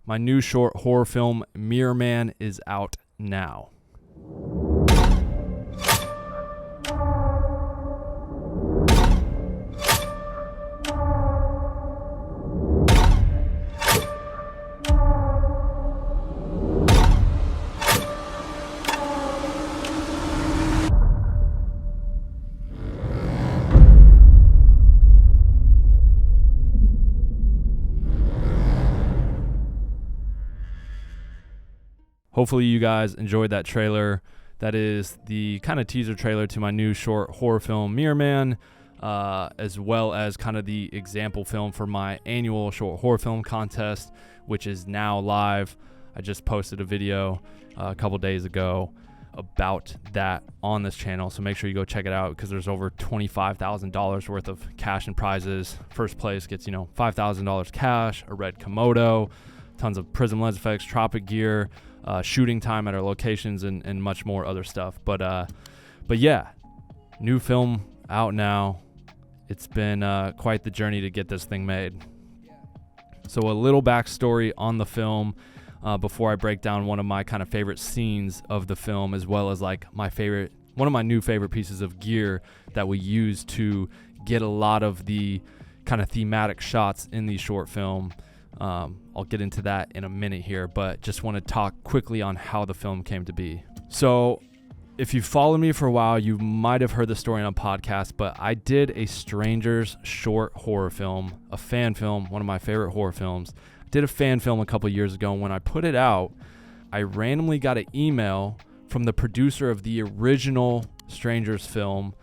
My new short horror film, Mirror Man, is out now. Hopefully you guys enjoyed that trailer. That is the kind of teaser trailer to my new short horror film, Mirror Man, as well as kind of the example film for my annual short horror film contest, which is now live. I just posted a video a couple days ago about that on this channel, so make sure you go check it out because there's over $25,000 worth of cash and prizes. First place gets, $5,000 cash, a red Komodo, tons of Prism lens effects, Tropic gear, shooting time at our locations, and much more other stuff. But yeah, new film out now. It's been quite the journey to get this thing made. So a little backstory on the film before I break down one of my kind of favorite scenes of the film, as well as like one of my new favorite pieces of gear that we use to get a lot of the kind of thematic shots in the short film. I'll get into that in a minute here, but just want to talk quickly on how the film came to be. So if you followed me for a while, you might have heard the story on a podcast, but I did a Strangers short horror film, a fan film, one of my favorite horror films. I did a fan film a couple years ago, and when I put it out, I randomly got an email from the producer of the original Strangers film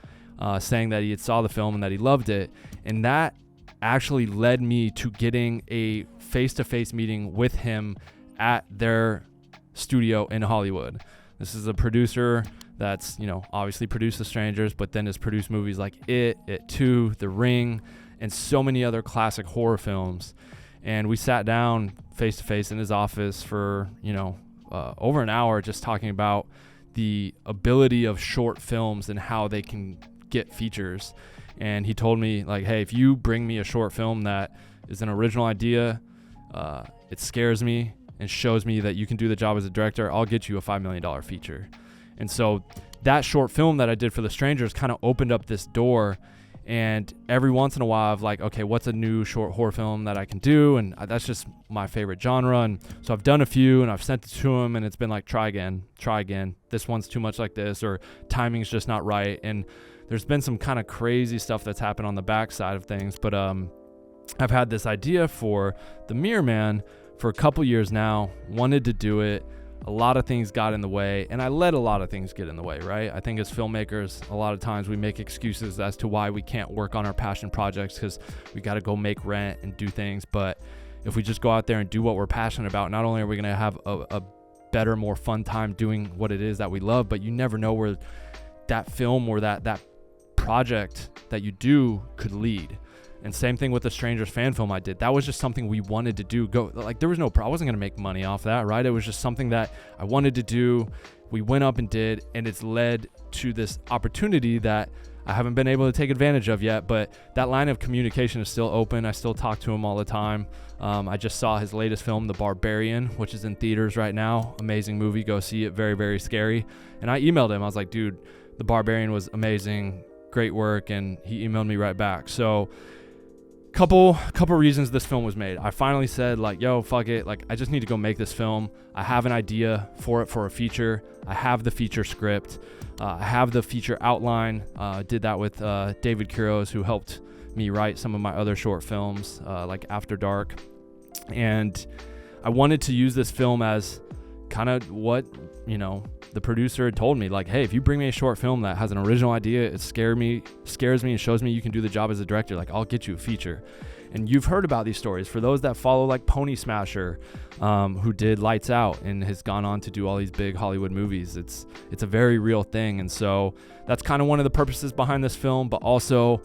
saying that he had saw the film and that he loved it, and that actually led me to getting a face-to-face meeting with him at their studio in Hollywood. This is a producer that's, obviously produced The Strangers, but then has produced movies like It 2, The Ring, and so many other classic horror films. And we sat down face-to-face in his office for, over an hour just talking about the ability of short films and how they can get features. And he told me, like, hey, if you bring me a short film that is an original idea, it scares me and shows me that you can do the job as a director, I'll get you a $5 million feature. And so that short film that I did for The Strangers kind of opened up this door. And every once in a while, I've like, okay, what's a new short horror film that I can do? And that's just my favorite genre. And so I've done a few and I've sent it to him, and it's been like, try again. This one's too much like this, or timing's just not right. And there's been some kind of crazy stuff that's happened on the backside of things. But I've had this idea for the Mirror Man for a couple years now, wanted to do it. A lot of things got in the way, and I let a lot of things get in the way, right? I think as filmmakers, a lot of times we make excuses as to why we can't work on our passion projects because we got to go make rent and do things. But if we just go out there and do what we're passionate about, not only are we going to have a better, more fun time doing what it is that we love, but you never know where that film or that project that you do could lead. And same thing with the Strangers fan film I did. That was just something we wanted to do. There was I wasn't going to make money off that, right? It was just something that I wanted to do. We went up and did, and it's led to this opportunity that I haven't been able to take advantage of yet, but that line of communication is still open. I still talk to him all the time. I just saw his latest film, The Barbarian, which is in theaters right now. Amazing movie. Go see it. Very, very scary. And I emailed him. I was like, dude, The Barbarian was amazing. Great work. And he emailed me right back. So couple reasons this film was made. I finally said, like, yo, fuck it. Like, I just need to go make this film. I have an idea for it for a feature. I have the feature script. I have the feature outline. Did that with David Quiros, who helped me write some of my other short films, like After Dark. And I wanted to use this film as kind of what, the producer had told me, like, hey, if you bring me a short film that has an original idea, it scares me and shows me you can do the job as a director, like, I'll get you a feature. And you've heard about these stories. For those that follow, like Pony Smasher, who did Lights Out and has gone on to do all these big Hollywood movies, it's a very real thing. And so that's kind of one of the purposes behind this film, but also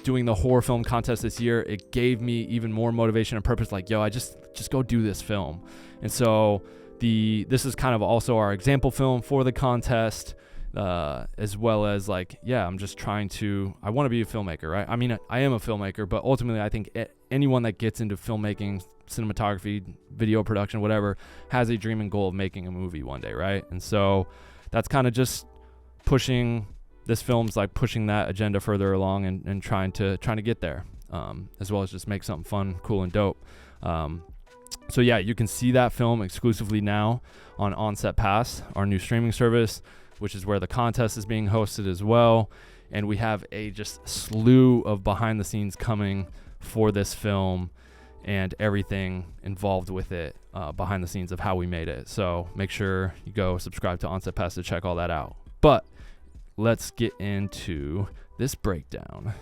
doing the horror film contest this year, it gave me even more motivation and purpose, like, yo, I just go do this film. And so this is kind of also our example film for the contest, as well as, like, yeah, I'm just I want to be a filmmaker, right? I mean, I am a filmmaker, but ultimately I think anyone that gets into filmmaking, cinematography, video production, whatever, has a dream and goal of making a movie one day, right? And so that's kind of just pushing, this film's like pushing that agenda further along and trying to get there, as well as just make something fun, cool, and dope. So yeah, you can see that film exclusively now on Onset Pass, our new streaming service, which is where the contest is being hosted as well. And we have a just slew of behind the scenes coming for this film and everything involved with it, behind the scenes of how we made it. So make sure you go subscribe to Onset Pass to check all that out. But let's get into this breakdown.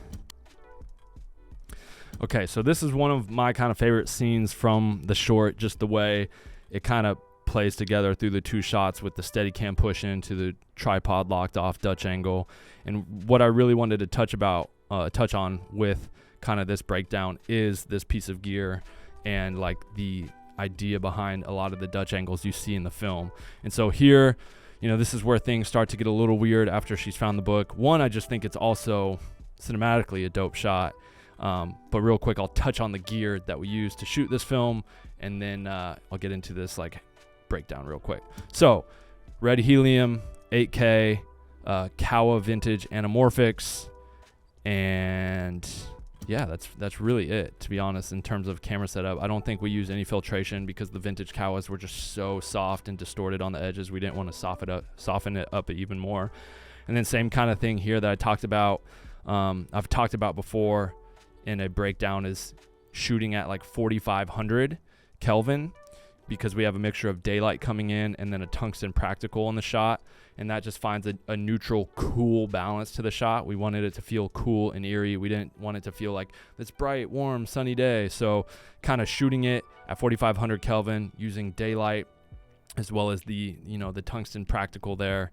Okay, so this is one of my kind of favorite scenes from the short, just the way it kind of plays together through the two shots with the Steadicam push into the tripod locked off Dutch angle. And what I really wanted to touch on with kind of this breakdown is this piece of gear and like the idea behind a lot of the Dutch angles you see in the film. And so here, this is where things start to get a little weird after she's found the book. One, I just think it's also cinematically a dope shot. But real quick, I'll touch on the gear that we used to shoot this film, and then I'll get into this like breakdown real quick. So red helium, 8K, Kowa vintage anamorphics, and yeah, that's really it, to be honest, in terms of camera setup. I don't think we use any filtration because the vintage Kowas were just so soft and distorted on the edges. We didn't want to soften it up even more. And then same kind of thing here that I talked about, I've talked about before in a breakdown, is shooting at like 4,500 Kelvin because we have a mixture of daylight coming in and then a tungsten practical in the shot. And that just finds a neutral, cool balance to the shot. We wanted it to feel cool and eerie. We didn't want it to feel like this bright, warm, sunny day. So kind of shooting it at 4,500 Kelvin using daylight as well as the tungsten practical there,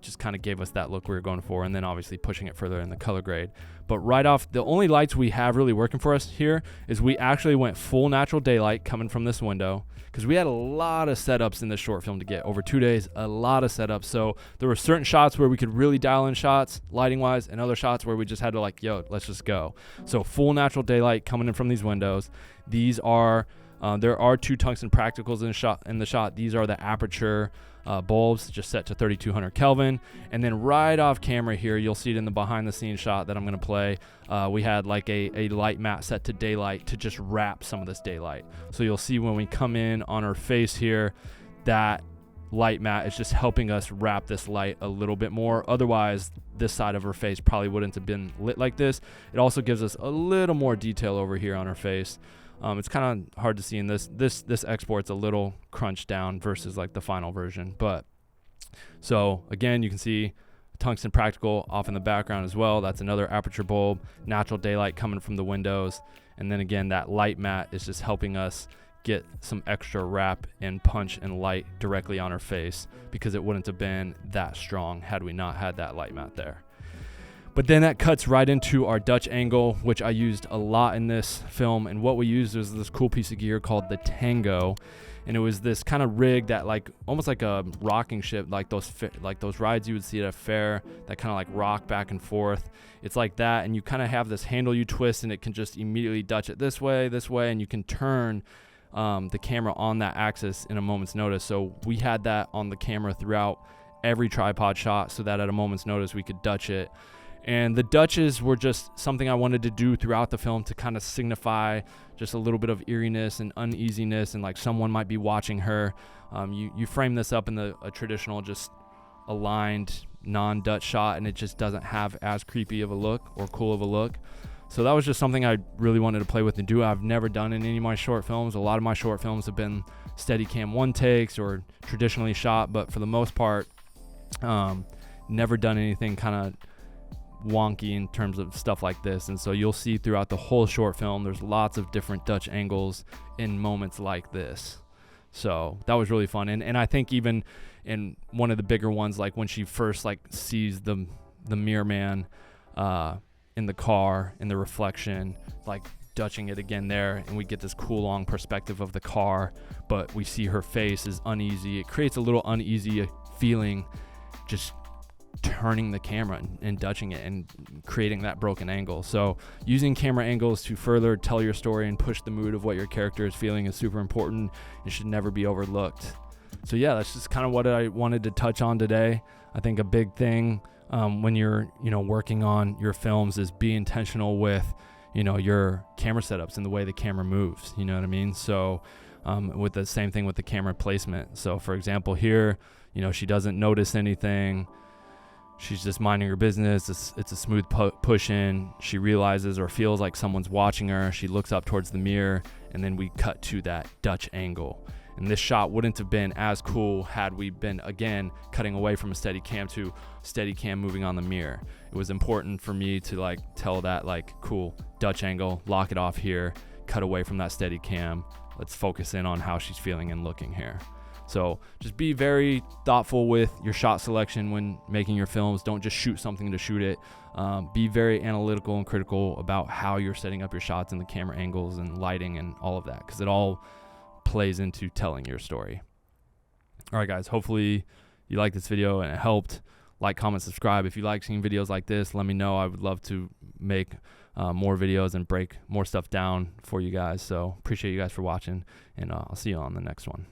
just kind of gave us that look we were going for. And then obviously pushing it further in the color grade. But right off, the only lights we have really working for us here is we actually went full natural daylight coming from this window, because we had a lot of setups in this short film to get over 2 days, a lot of setups. So there were certain shots where we could really dial in shots lighting wise, and other shots where we just had to like, let's just go. So full natural daylight coming in from these windows. These are, there are two tungsten practicals in the shot. These are the aperture bulbs, just set to 3,200 Kelvin. And then right off camera here, you'll see it in the behind the scenes shot that I'm going to play. We had like a light mat set to daylight to just wrap some of this daylight. So you'll see when we come in on her face here, that light mat is just helping us wrap this light a little bit more. Otherwise, this side of her face probably wouldn't have been lit like this. It also gives us a little more detail over here on her face. It's kind of hard to see in this export's a little crunched down versus like the final version. But so again, you can see tungsten practical off in the background as well. That's another aperture bulb, natural daylight coming from the windows. And then again, that light mat is just helping us get some extra wrap and punch and light directly on her face, because it wouldn't have been that strong had we not had that light mat there. But then that cuts right into our Dutch angle, which I used a lot in this film. And what we used was this cool piece of gear called the Tango. And it was this kind of rig that like almost like a rocking ship, like those rides you would see at a fair that kind of like rock back and forth. It's like that. And you kind of have this handle you twist, and it can just immediately Dutch it this way, and you can turn the camera on that axis in a moment's notice. So we had that on the camera throughout every tripod shot, so that at a moment's notice we could Dutch it. And the Dutches were just something I wanted to do throughout the film to kind of signify just a little bit of eeriness and uneasiness, and like someone might be watching her. You frame this up in a traditional just aligned non-Dutch shot, and it just doesn't have as creepy of a look or cool of a look. So that was just something I really wanted to play with and do. I've never done in any of my short films. A lot of my short films have been Steadicam one takes or traditionally shot, but for the most part, never done anything kind of wonky in terms of stuff like this. And so you'll see throughout the whole short film, there's lots of different Dutch angles in moments like this. So that was really fun. And I think even in one of the bigger ones, like when she first like sees the mirror man in the car, in the reflection, like Dutching it again there, and we get this cool long perspective of the car, but we see her face is uneasy. It creates a little uneasy feeling just turning the camera and dutching it and creating that broken angle. So using camera angles to further tell your story and push the mood of what your character is feeling is super important and should never be overlooked. So yeah, that's just kind of what I wanted to touch on today. I think a big thing when you're, working on your films is be intentional with, your camera setups and the way the camera moves, you know what I mean? So with the same thing with the camera placement. So for example, here, she doesn't notice anything. She's just minding her business. It's a smooth push in. She realizes or feels like someone's watching her. She looks up towards the mirror, and then we cut to that Dutch angle. And this shot wouldn't have been as cool had we been, again, cutting away from a steady cam to steady cam moving on the mirror. It was important for me to tell that cool Dutch angle, lock it off here, cut away from that steady cam. Let's focus in on how she's feeling and looking here. So just be very thoughtful with your shot selection when making your films. Don't just shoot something to shoot it. Be very analytical and critical about how you're setting up your shots and the camera angles and lighting and all of that, because it all plays into telling your story. All right, guys, hopefully you liked this video and it helped. Like, comment, subscribe. If you like seeing videos like this, let me know. I would love to make more videos and break more stuff down for you guys. So appreciate you guys for watching, and I'll see you on the next one.